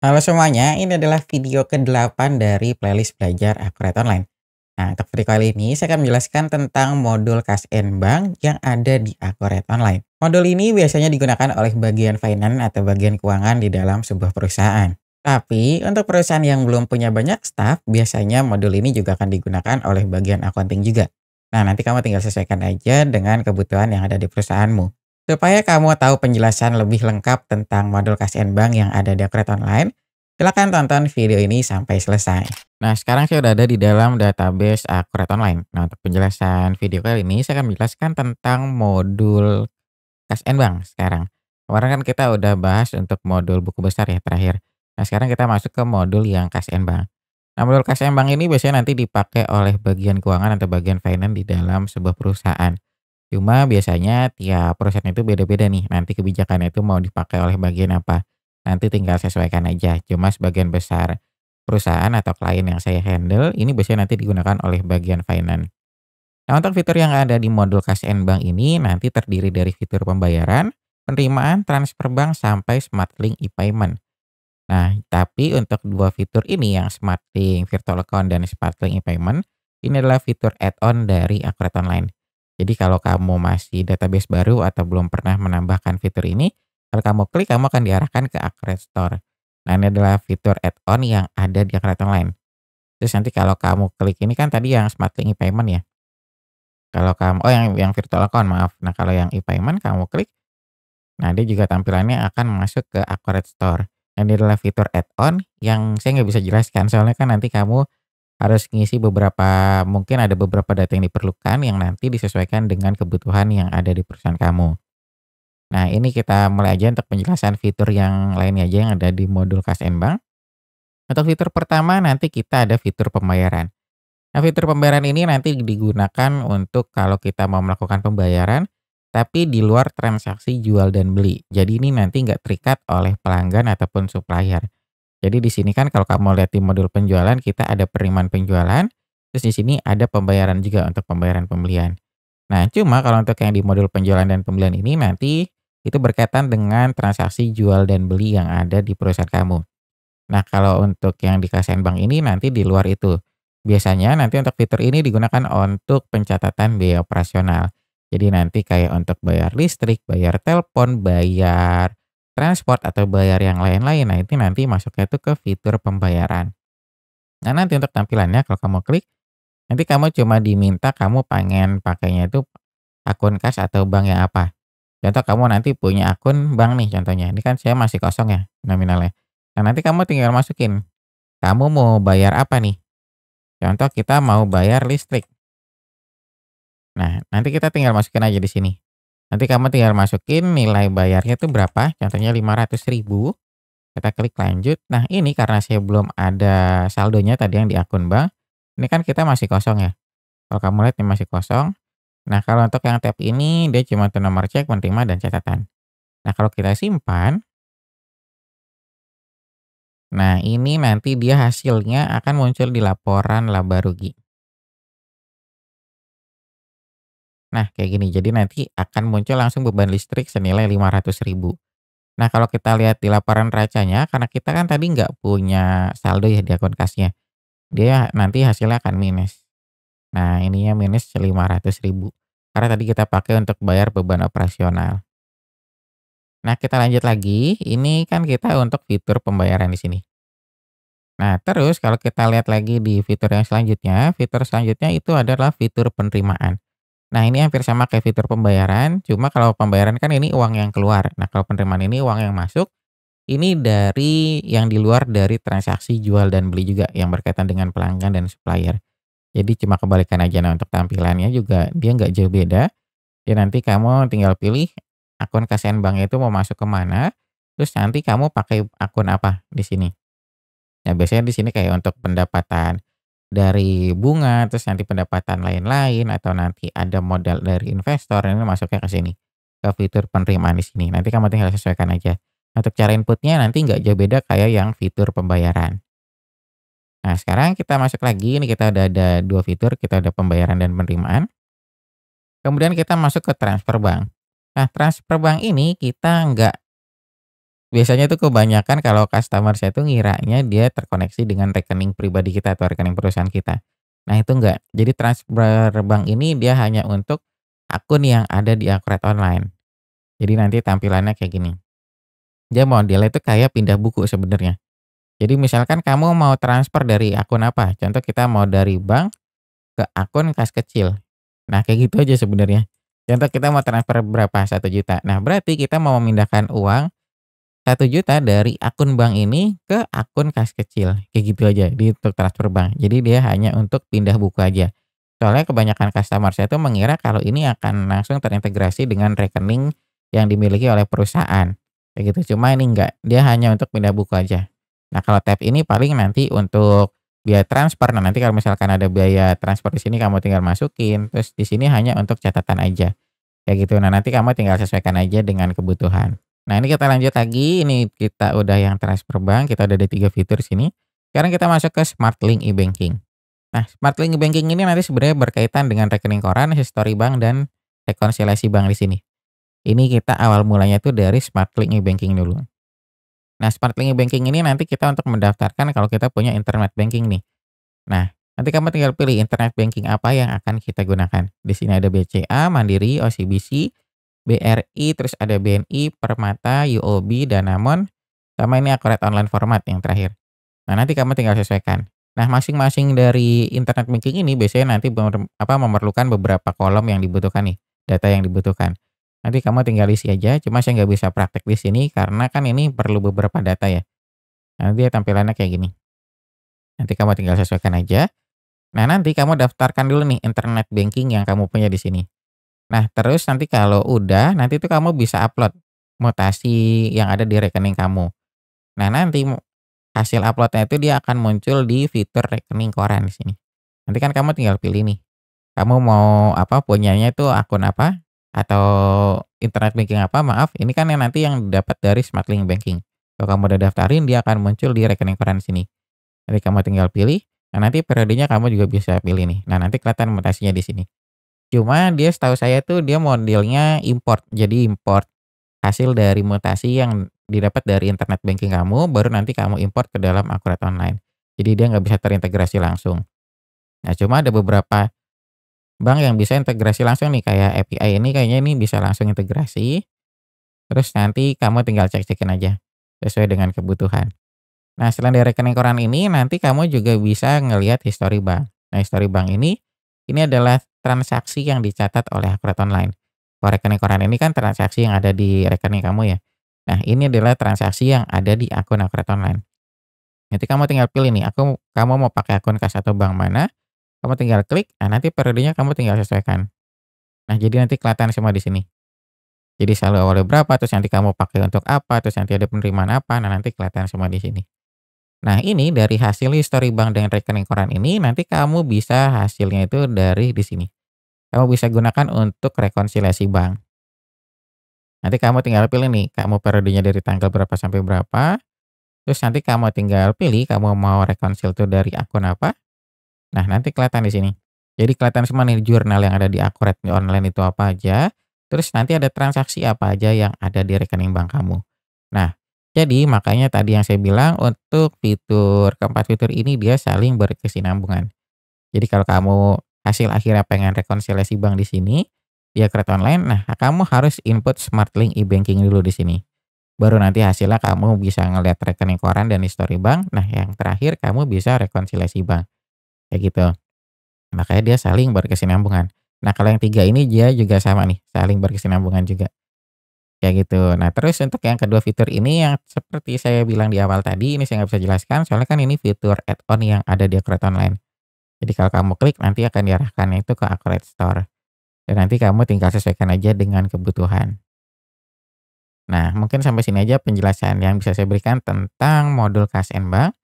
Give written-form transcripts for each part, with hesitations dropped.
Halo semuanya, ini adalah video ke-8 dari playlist belajar akurat online. Nah, untuk video kali ini saya akan menjelaskan tentang modul Kas and Bank yang ada di Akurat Online. Modul ini biasanya digunakan oleh bagian finance atau bagian keuangan di dalam sebuah perusahaan. Tapi untuk perusahaan yang belum punya banyak staff, biasanya modul ini juga akan digunakan oleh bagian accounting juga. Nah, nanti kamu tinggal sesuaikan aja dengan kebutuhan yang ada di perusahaanmu. Supaya kamu tahu penjelasan lebih lengkap tentang modul Kas and Bank yang ada di Akurat Online, silakan tonton video ini sampai selesai. Nah, sekarang saya udah ada di dalam database Akurat Online. Nah, untuk penjelasan video kali ini saya akan menjelaskan tentang modul Kas and Bank sekarang. Kemarin kan kita udah bahas untuk modul buku besar ya terakhir. Nah, sekarang kita masuk ke modul yang Kas and Bank. Nah, modul Kas and Bank ini biasanya nanti dipakai oleh bagian keuangan atau bagian finance di dalam sebuah perusahaan. Cuma biasanya tiap perusahaan itu beda-beda nih, nanti kebijakannya itu mau dipakai oleh bagian apa. Nanti tinggal sesuaikan aja, cuma sebagian besar perusahaan atau klien yang saya handle, ini biasanya nanti digunakan oleh bagian finance. Nah, untuk fitur yang ada di modul Kas and Bank ini nanti terdiri dari fitur pembayaran, penerimaan, transfer bank, sampai Smart Link e-payment. Nah, tapi untuk dua fitur ini yang Smart Link Virtual Account dan Smart Link e-payment, ini adalah fitur add-on dari Akurat Online. Jadi kalau kamu masih database baru atau belum pernah menambahkan fitur ini, kalau kamu klik kamu akan diarahkan ke Akurat Store. Nah, ini adalah fitur add-on yang ada di Akurat Online. Terus nanti kalau kamu klik ini kan tadi yang Smart Link e-payment ya. Kalau kamu yang virtual account maaf. Nah, kalau yang e-payment kamu klik, nah dia juga tampilannya akan masuk ke Akurat Store. Dan ini adalah fitur add-on yang saya nggak bisa jelaskan soalnya kan nanti kamu harus ngisi beberapa mungkin ada beberapa data yang diperlukan yang nanti disesuaikan dengan kebutuhan yang ada di perusahaan kamu. Nah, ini kita mulai aja untuk penjelasan fitur yang lainnya aja yang ada di modul Kas and Bank. Untuk fitur pertama nanti kita ada fitur pembayaran. Nah, fitur pembayaran ini nanti digunakan untuk kalau kita mau melakukan pembayaran, tapi di luar transaksi jual dan beli. Jadi ini nanti nggak terikat oleh pelanggan ataupun supplier. Jadi di sini kan kalau kamu lihat di modul penjualan kita ada penerimaan penjualan, terus di sini ada pembayaran juga untuk pembayaran pembelian. Nah, cuma kalau untuk yang di modul penjualan dan pembelian ini nanti itu berkaitan dengan transaksi jual dan beli yang ada di perusahaan kamu. Nah, kalau untuk yang di Kas and Bank ini nanti di luar itu. Biasanya nanti untuk fitur ini digunakan untuk pencatatan biaya operasional. Jadi nanti kayak untuk bayar listrik, bayar telepon, bayar transport atau bayar yang lain-lain. Nah, itu nanti masuknya itu ke fitur pembayaran. Nah, nanti untuk tampilannya kalau kamu klik, nanti kamu cuma diminta kamu pengen pakainya itu akun kas atau bank yang apa. Contoh kamu nanti punya akun bank nih contohnya. Ini kan saya masih kosong ya nominalnya. Nah, nanti kamu tinggal masukin, kamu mau bayar apa nih? Contoh kita mau bayar listrik. Nah, nanti kita tinggal masukin aja di sini. Nanti kamu tinggal masukin nilai bayarnya itu berapa, contohnya 500.000. Kita klik lanjut. Nah, ini karena saya belum ada saldonya tadi yang di akun bank, ini kan kita masih kosong ya. Kalau kamu lihat ini masih kosong. Nah, kalau untuk yang tab ini dia cuma tuh nomor cek, penerima, dan catatan. Nah, kalau kita simpan, nah ini nanti dia hasilnya akan muncul di laporan laba rugi. Nah, kayak gini. Jadi nanti akan muncul langsung beban listrik senilai 500.000. Nah, kalau kita lihat di laporan neracanya, karena kita kan tadi nggak punya saldo ya di akun kasnya, dia nanti hasilnya akan minus. Nah, ininya minus 500.000. Karena tadi kita pakai untuk bayar beban operasional. Nah, kita lanjut lagi. Ini kan kita untuk fitur pembayaran di sini. Nah, terus kalau kita lihat lagi di fitur selanjutnya itu adalah fitur penerimaan. Nah, ini hampir sama kayak fitur pembayaran, cuma kalau pembayaran kan ini uang yang keluar. Nah, kalau penerimaan ini uang yang masuk, ini dari yang di luar dari transaksi jual dan beli juga yang berkaitan dengan pelanggan dan supplier. Jadi cuma kebalikan aja. Nah, untuk tampilannya juga dia nggak jauh beda. Ya nanti kamu tinggal pilih akun kasihan bank itu mau masuk ke mana, terus nanti kamu pakai akun apa di sini. Nah, biasanya di sini kayak untuk pendapatan dari bunga, terus nanti pendapatan lain-lain, atau nanti ada modal dari investor, ini masuknya ke sini, ke fitur penerimaan di sini. Nanti kamu tinggal sesuaikan aja. Untuk cara inputnya nanti nggak jauh beda kayak yang fitur pembayaran. Nah, sekarang kita masuk lagi, ini kita udah ada dua fitur, kita ada pembayaran dan penerimaan. Kemudian kita masuk ke transfer bank. Nah, transfer bank ini kita nggak biasanya tuh kebanyakan kalau customer saya tuh ngiranya dia terkoneksi dengan rekening pribadi kita atau rekening perusahaan kita. Nah itu enggak. Jadi transfer bank ini dia hanya untuk akun yang ada di Akuret Online. Jadi nanti tampilannya kayak gini. Dia modelnya itu kayak pindah buku sebenarnya. Jadi misalkan kamu mau transfer dari akun apa, contoh kita mau dari bank ke akun kas kecil. Nah kayak gitu aja sebenarnya. Contoh kita mau transfer berapa, 1 juta. Nah berarti kita mau memindahkan uang 1 juta dari akun bank ini ke akun kas kecil, kayak gitu aja di untuk transfer bank. Jadi dia hanya untuk pindah buku aja. Soalnya kebanyakan customer saya tuh mengira kalau ini akan langsung terintegrasi dengan rekening yang dimiliki oleh perusahaan, kayak gitu. Cuma ini enggak, dia hanya untuk pindah buku aja. Nah kalau tab ini paling nanti untuk biaya transfer, nah nanti kalau misalkan ada biaya transfer di sini kamu tinggal masukin, terus di sini hanya untuk catatan aja, kayak gitu. Nah nanti kamu tinggal sesuaikan aja dengan kebutuhan. Nah ini kita lanjut lagi, ini kita udah yang transfer bank, kita udah ada 3 fitur sini. Sekarang kita masuk ke Smart Link e-banking. Nah, Smart Link e-banking ini nanti sebenarnya berkaitan dengan rekening koran, history bank, dan rekonsiliasi bank di sini. Ini kita awal mulanya tuh dari Smart Link e-banking dulu. Nah, Smart Link e-banking ini nanti kita untuk mendaftarkan kalau kita punya internet banking nih. Nah, nanti kamu tinggal pilih internet banking apa yang akan kita gunakan. Di sini ada BCA, Mandiri, OCBC, BRI, terus ada BNI, Permata, UOB, Danamon, sama ini Akuret Online Format yang terakhir. Nah, nanti kamu tinggal sesuaikan. Nah, masing-masing dari internet banking ini biasanya nanti memerlukan beberapa kolom yang dibutuhkan nih, data yang dibutuhkan. Nanti kamu tinggal isi aja, cuma saya nggak bisa praktek di sini karena kan ini perlu beberapa data ya. Nah, dia tampilannya kayak gini. Nanti kamu tinggal sesuaikan aja. Nah, nanti kamu daftarkan dulu nih internet banking yang kamu punya di sini. Nah, terus nanti kalau udah, nanti tuh kamu bisa upload mutasi yang ada di rekening kamu. Nah, nanti hasil upload-nya itu dia akan muncul di fitur rekening koran di sini. Nanti kan kamu tinggal pilih nih, kamu mau apa, punyanya itu akun apa, atau internet banking apa, maaf, ini kan yang nanti yang dapat dari Smart Link Banking. Kalau kamu udah daftarin, dia akan muncul di rekening koran sini. Nanti kamu tinggal pilih, nah nanti periodenya kamu juga bisa pilih nih. Nah nanti kelihatan mutasinya di sini. Cuma dia setahu saya tuh dia modelnya import, jadi import hasil dari mutasi yang didapat dari internet banking kamu, baru nanti kamu import ke dalam Akuret Online. Jadi dia nggak bisa terintegrasi langsung. Nah, cuma ada beberapa bank yang bisa integrasi langsung nih, kayak API ini kayaknya ini bisa langsung integrasi, terus nanti kamu tinggal cek-cekin aja, sesuai dengan kebutuhan. Nah, selain dari rekening koran ini, nanti kamu juga bisa ngelihat history bank. Nah, history bank ini adalah transaksi yang dicatat oleh Akuret Online. Kalau rekening koran ini kan transaksi yang ada di rekening kamu ya. Nah, ini adalah transaksi yang ada di akun Akuret Online. Nanti kamu tinggal pilih nih, kamu mau pakai akun kas atau bank mana, kamu tinggal klik, nah nanti periodenya kamu tinggal sesuaikan. Nah, jadi nanti kelihatan semua di sini. Jadi saldo awalnya berapa, terus nanti kamu pakai untuk apa, terus nanti ada penerimaan apa, nah nanti kelihatan semua di sini. Nah, ini dari hasil history bank dan rekening koran ini, nanti kamu bisa hasilnya itu dari di sini. Kamu bisa gunakan untuk rekonsiliasi bank. Nanti kamu tinggal pilih nih, kamu periodenya dari tanggal berapa sampai berapa, terus nanti kamu tinggal pilih kamu mau rekonsil itu dari akun apa. Nah, nanti kelihatan di sini. Jadi kelihatan semua nih jurnal yang ada di Akuret Online itu apa aja, terus nanti ada transaksi apa aja yang ada di rekening bank kamu. Nah, jadi makanya tadi yang saya bilang untuk keempat fitur ini dia saling berkesinambungan. Jadi kalau kamu hasil akhirnya pengen rekonsiliasi bank di sini, di Akuret Online, nah kamu harus input Smart Link e-banking dulu di sini. Baru nanti hasilnya kamu bisa ngelihat rekening koran dan history bank. Nah, yang terakhir kamu bisa rekonsiliasi bank. Kayak gitu. Makanya dia saling berkesinambungan. Nah, kalau yang 3 ini dia juga sama nih, saling berkesinambungan juga. Kayak gitu. Nah, terus untuk yang kedua fitur ini yang seperti saya bilang di awal tadi, ini saya nggak bisa jelaskan soalnya kan ini fitur add-on yang ada di Akuret Online. Jadi kalau kamu klik nanti akan diarahkan itu ke Akuret Store. Dan nanti kamu tinggal sesuaikan aja dengan kebutuhan. Nah, mungkin sampai sini aja penjelasan yang bisa saya berikan tentang modul Kas and Bank.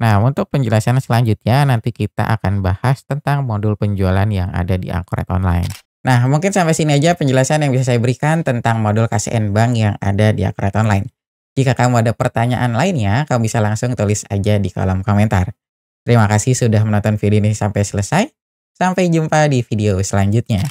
Nah, untuk penjelasan selanjutnya nanti kita akan bahas tentang modul penjualan yang ada di Akuret Online. Nah, mungkin sampai sini aja penjelasan yang bisa saya berikan tentang modul Kas and Bank yang ada di Akuret Online. Jika kamu ada pertanyaan lainnya, kamu bisa langsung tulis aja di kolom komentar. Terima kasih sudah menonton video ini sampai selesai. Sampai jumpa di video selanjutnya.